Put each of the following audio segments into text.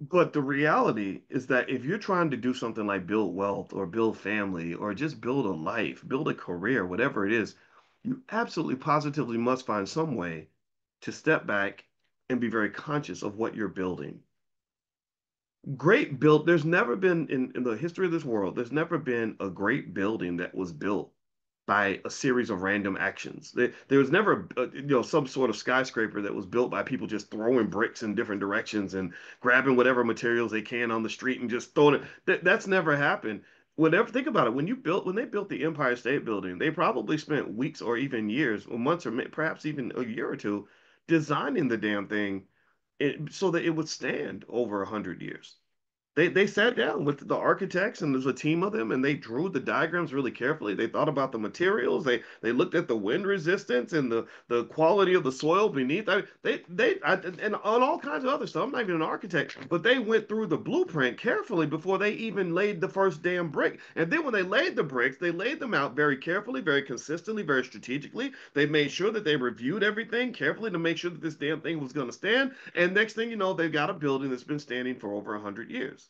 But the reality is that if you're trying to do something like build wealth or build family or just build a life, build a career, whatever it is, you absolutely positively must find some way to step back and be very conscious of what you're building. Great build, there's never been in the history of this world, there's never been a great building that was built by a series of random actions. There was never, some sort of skyscraper that was built by people just throwing bricks in different directions and grabbing whatever materials they can on the street and just throwing it. That's never happened. Whenever think about it, when they built the Empire State Building, they probably spent weeks or even years or months or perhaps even a year or two designing the damn thing so that it would stand over 100 years. They sat down with the architects and there's a team of them and they drew the diagrams really carefully. They thought about the materials. They looked at the wind resistance and the quality of the soil beneath. And on all kinds of other stuff. I'm not even an architect, but they went through the blueprint carefully before they even laid the first damn brick. And then when they laid the bricks, they laid them out very carefully, very consistently, very strategically. They made sure that they reviewed everything carefully to make sure that this damn thing was going to stand. And next thing you know, they've got a building that's been standing for over 100 years.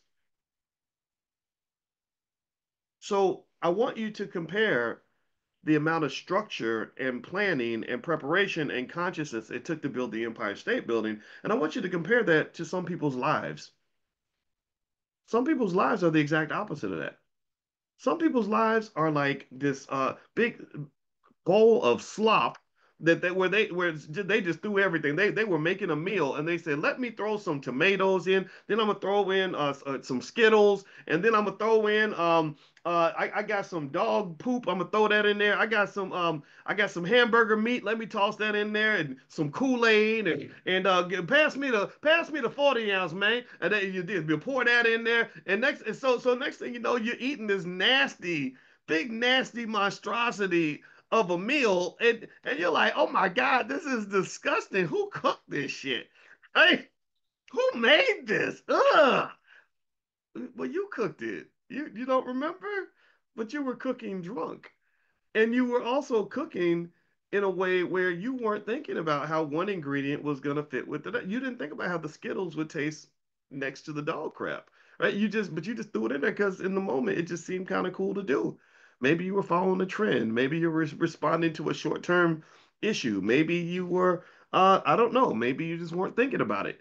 So I want you to compare the amount of structure and planning and preparation and consciousness it took to build the Empire State Building. And I want you to compare that to some people's lives. Some people's lives are the exact opposite of that. Some people's lives are like this big bowl of slop where they just threw everything. They were making a meal and they said, "Let me throw some tomatoes in. Then I'm gonna throw in some Skittles, and then I'm gonna throw in I got some dog poop. I'm gonna throw that in there. I got some hamburger meat. Let me toss that in there and some Kool-Aid and pass me the 40 ounce, man. And then you pour that in there and next thing you know you're eating this nasty big nasty monstrosity of a meal, and you're like, oh my God, this is disgusting. Who cooked this shit? Hey, who made this? Ugh. Well, you cooked it. You don't remember? But you were cooking drunk. And you were also cooking in a way where you weren't thinking about how one ingredient was going to fit with the. You didn't think about how the Skittles would taste next to the dog crap, right? But you just threw it in there because in the moment it just seemed kind of cool to do. Maybe you were following a trend. Maybe you were responding to a short-term issue. Maybe you were, I don't know. Maybe you just weren't thinking about it.